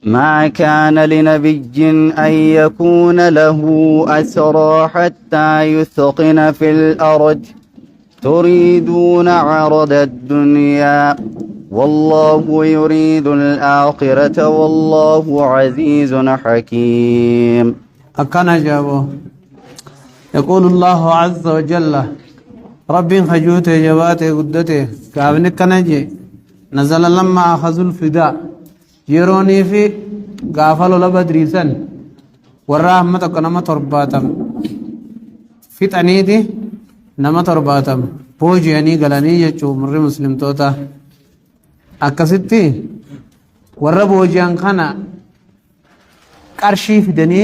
ما كان لنبي أن يكون له أسرى حتى يثخن في الأرض تريدون عرض الدنيا والله يريد الآخرة والله عزيز حكيم. أكان جابو يقول الله عز وجل رب خجوته جواته قدته كابن كنجي نزل لما أخذوا الفداء يروني في غافلوا لبدريسا والرحمة كنما ترباتم في تنيدي نما ترباتم بوجي يعني قلاني يجو مر مسلم توتا أكستي ورّا بوجيان خانا قرشي فدني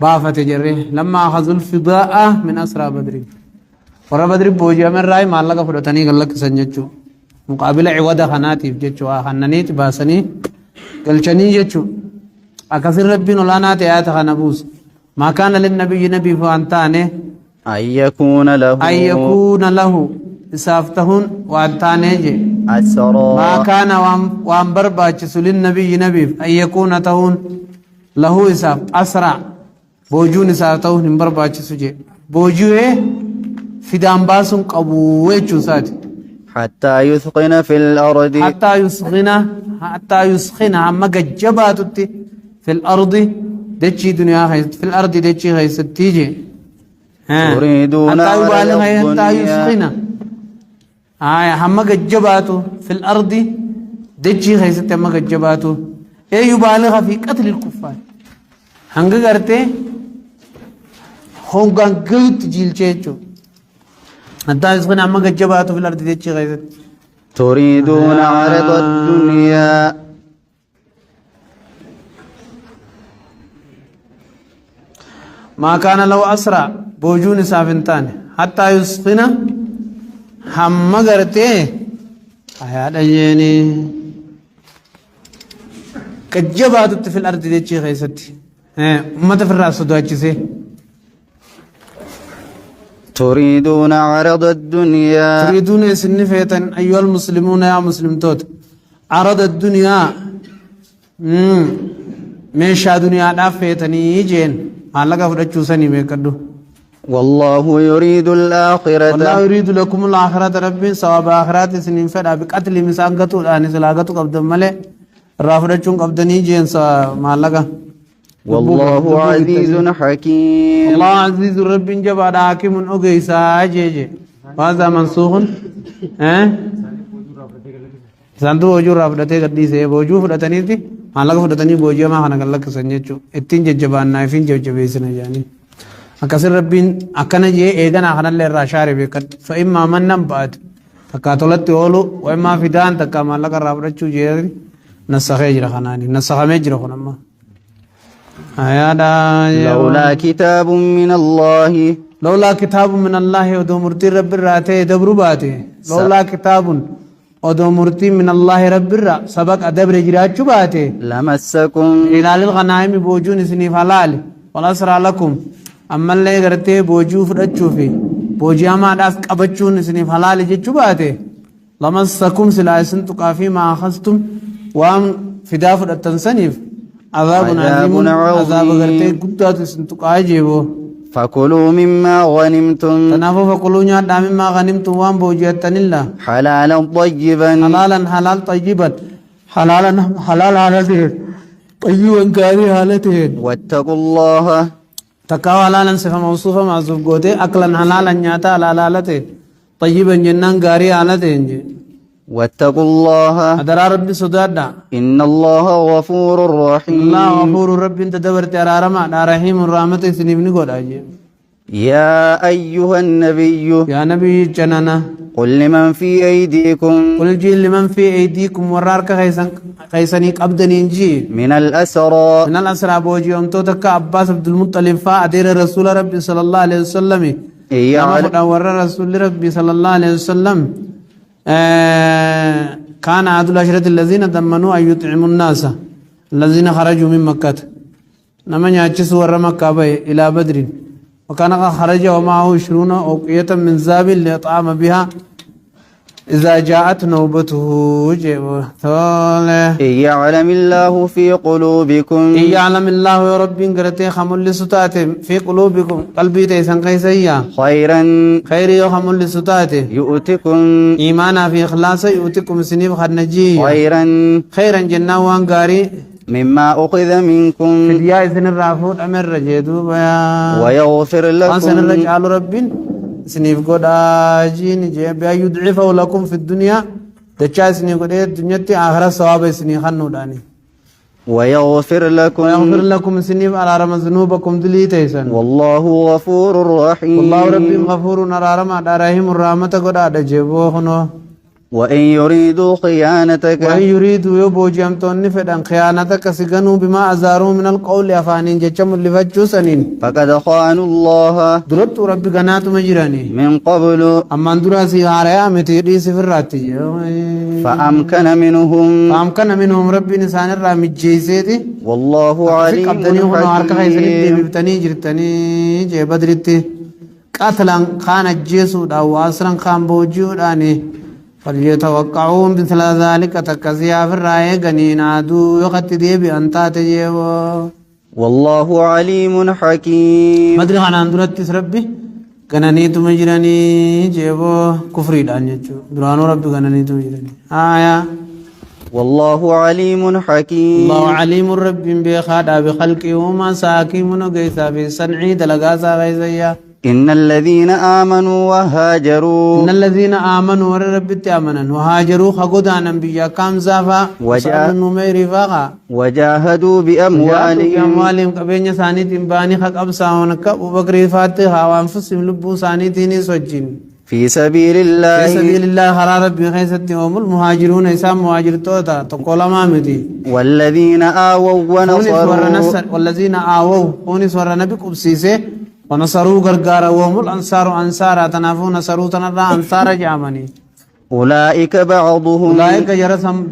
بافة جري لما أخذوا الفضاء من أسرى بدر ورّا بدر بوجيا من راي مالك فرطاني قلق سنججو مقابل عوضة خناتي بججو خنانيت باسني قلچني ججو أكثر ربي نولانات آيات خنبوس ما كان للنبي نبي فأنتاني أن يكون له إسافتهن وأنتاني جي أسرى ما كان وان برباچ للنبي نبي أن يكون تهون له إساف أسرع بوجون إساف تهون برباچ سجي بوجوه فدان باسن قبوه چوسات حتى يثخن في الأرض حتى يسخن هم جبات في الأرض دچي دنيا في الأرض دچي خيست تيجي تريدون حتى يسخن هم جباتو في الأرض دچي خيست هم جباتو اي يبالغ في قتل الكفار هنگ کرتے هونگان گوت جيل چيچو حتى يسخن هم جباتو في الأرض دچي خيست تريدون عرض الدنيا ما كان لو أسرع بوجون سافنتان حتى يسخن هم کرتے آيات أجيني كجبات في الأرض ديتشي خيستي أمة في الرأس دواتشي تريدون عرض الدنيا تريدون سنفيتا أيها المسلمون يا مسلم توت عرض الدنيا ميشا دنيا دافيتني جين مالك فرجو سني بكدو والله يريد الآخرة والله يريد لكم الآخرة ربي ثواب آخرات سنين فدا بقتل مساقتو الآن سلاقتو قبض ملي رافرجون قبضني جين مالك والله عزيز حكيم. الله عزيز رب جبار حاكم أجيسا جيجي هذا منسوخ سانتو وجو رافدته قدي سه وجو فدتني تي مالك فدتني بوجي ما خنا قلك سنجچو اتين ججبان نايفين ججبيسن يعني أكثر ربين أكنا جي إيدان آخرا للراشار بيكت فإما منن بعد تكاتولت يولو وإما فدان تكا مالك رافدتشو جيري نسخي جرى خناني نسخ مجرى خنما لولا كتاب من الله لولا كتاب من الله ودو مرتي رب الراتي دبرو باتي لولا كتاب ودو مرتي من الله رب الرا سبق أدبر جراجو باتي لمسكم إلى الغنائم بوجون سني فلال والأسرى لكم أما اللي قرتي بوجو فرجو في بوجي أما داس قبچون سني فلال جچو باتي لمسكم سلاسن تقافي ما أخذتم وام فداف التنسنيف عذاب عظيم عذاب غرتي قدات سنتقا جيبو فكلوا مما غنمتم تنافو فكلوا نيادا مما غنمتم وان بوجيتن الله حلالا طيبا حلال طيبا حلال حالته طيبا كاري حالته واتقوا الله تقوا حلالا صفة موصوفة معذوب قوته أكلا حلالا نياتا حلالته طيبا جنان كاري حالته واتقوا الله أدرى ربي صدادا إن الله غفور رحيم. الله غفور ربي انت دبرت رارما رحيم الرحمة سنبني قول أجيب. يا أيها النبي يا نبي جنانا قل لمن في أيديكم قل جي لمن في أيديكم ورارك خيسانيك أبدني جي من الأسرى بوجي أمتو تكا عباس عبد المطلب فأدير رسول ربي صلى الله عليه وسلم ورى رسول ربي صلى الله عليه وسلم كان عدل العشرة الذين ضمنوا أن يطعموا الناس الذين خرجوا من مكة نمن يأتشسوا ورى مكة إلى بدر وكان خرج ومعه 20 أوقية من ذهب ليطعم بها إذا جاءت نوبته جيبه ثوله إن يعلم الله في قلوبكم إن يعلم الله يا رب قرتي خمول لسطاته في قلوبكم قلبي تيسن قيسيا خيرا خير يا خمول لسطاته يؤتكم إيمانا في إخلاص يؤتكم سنيف خدنجي خيرا جنة وانقاري مما أخذ منكم في دياء سن الرافود أمر رجيدو بيا ويغفر لكم سن الرجال رب سنيف قد آجين جيبا يدعفه لكم في الدنيا دچا سنيف قد الدنيا تي آخر صواب سنيف خنو داني ويغفر لكم سنيف على رم ذنوبكم دليتيسن والله غفور رحيم والله رب غفور نرارم رحيم الرحمة قد آجيبو خنو وإن يريدوا خيانتك وإن يريدوا يبوجي أمتون فدان خيانتك سيغنوا بما أزاروا من القول أفانين جچم اللي فجوسنين فقد خانوا الله درت ربي قنات مجراني من قبل أما اندراسي غاريا متيري سفراتي فأمكن منهم ربي نسان الرامي جيسيتي والله عليم حكيم قاتلا خان الجيسو دا واسرا خان بوجيو داني فليتوقعون مثل ذلك تكزيا في الرأي قنين عدو يقت دي بأنتا تجيو والله عليم حكيم مدري خانا اندرت ربي قناني تمجراني جيبو كفري داني درانو ربي قناني تمجراني آية والله عليم حكيم الله عليم رب بخادا بخلقه وما ساكي منو قيسا في صنعي دلقاسا غيزيا إن الذين آمنوا ورب تأمنا وهاجروا خقودانا بيا كام زافا وجاهدوا بأموالهم كبين ثاني تنباني خق أبساون كب وبكري فاتحة وأنفسهم لبو ثاني تيني سجين في سبيل الله خرار ربي خيستي هم المهاجرون إسام مهاجر توتا تقول مامتي والذين آووا ونصر نبي قبسيسي ونصروا غرغارا وهم الأنصار أنصارا تنافون نصروا تنرى أنصار جامني أولئك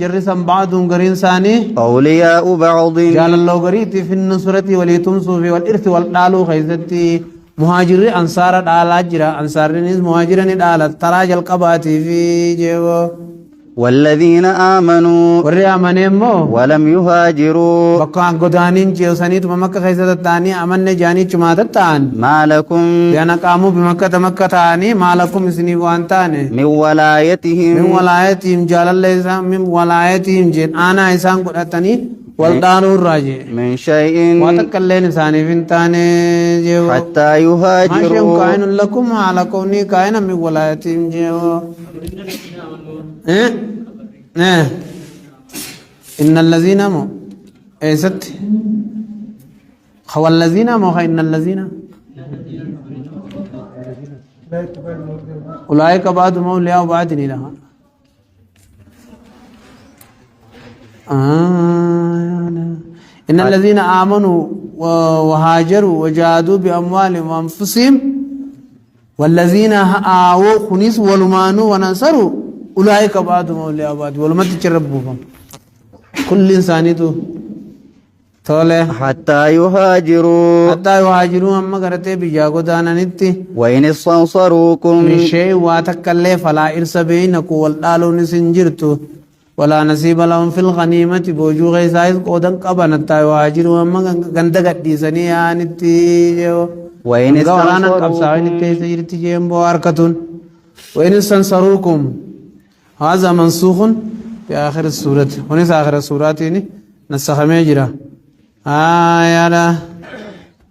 جرسم بعضهم غرين ثاني أولياء بعض جال الله غريتي في النصرة وليتنصوا في والإرث والدالو خيزتي مهاجر أنصار دالا جرا أنصار مهاجرين دالا تراج القباتي في جو والذين آمنوا ولم يهاجروا بقى قدانين جيو سنيت بمكة خيزة التاني أمن جاني چمات التان ما لكم لأن قاموا بمكة تاني ما لكم سني وانتاني من ولايتهم جال الله من ولايتهم جين أنا إسان قدتني والدانو الراجي من شيء واتكالين ثاني فنتاني جيو حتى يهاجروا ما شيء كائن لكم على كوني كائن من ولايتهم جيو إن الذين مو ست خو الذين مو إن الذين أولئك بعض مولياء وبعض لها إن الذين آمنوا وهاجروا وجاهدوا بأموالهم وأنفسهم والذين آووا خنيس ولمانوا ونصروا أولئك بعضهم أولياء بعض ولما تجربوهم كل إنسان تولى حتى يهاجروا أما قرأت بيجاكو دانا نتي وإن استنصروكم من شيء واتكالي فلا إرس بينكو والآلو نسنجرتو ولا نصيب لهم في الغنيمة بوجو غيسائز قودن قبن حتى يهاجروا أما غندقت دي سنيا نتي وإن استنصروكم هذا منسوخ في آخر السورة ونس آخر السورة نسخ ميجرا آيالا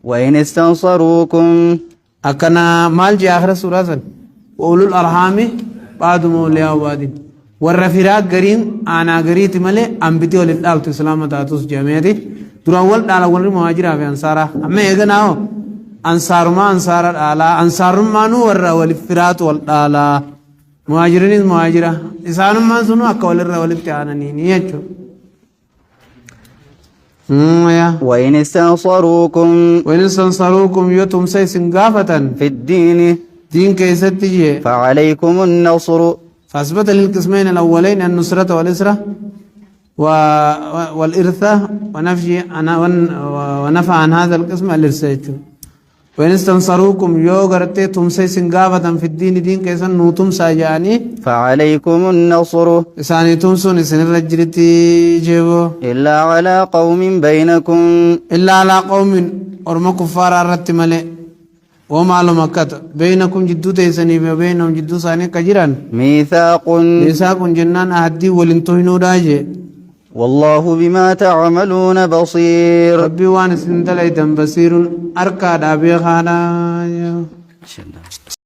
وإن استنصروكم أكنا مال جي آخر السورة وأولو الأرحام بعض مولياء وبعض والرفراء قرين أنا قريت ملي أنبتي وللآل تسلامة تاتوس جامعتي دون أول دالا ولي مهاجرة في أنصارة أما يغناو أنصار ما أنصار الآلا أنصار ما نور والفرات والآلا مهاجرين مهاجرة إسان ما سنو أكوال الرول ابتعانني نيجو وإن استنصروكم يتم سيسنقافة في الدين دين كيست تجي فعليكم النصر فأثبت للقسمين الأولين النصرة والإسرة والإرثة ونفى عن هذا القسم الإرثة وإن استنصروكم يو غرتي تمسي سنغافة في الدين دين كيسا نوتم ساجاني فعليكم النصر إساني تمسون إسان الرجلتي جيبو إلا على قوم بينكم إلا على قوم أرمى كفار الرت ملئ ومعلوم أكت بينكم جدو تيسني وبينهم جدو ساني كجيران ميثاق ميثاق جنان أهدي ولنتوهنو راجي والله بما تعملون بصير ربي وان سندليتم بصير أركاد أبي خانا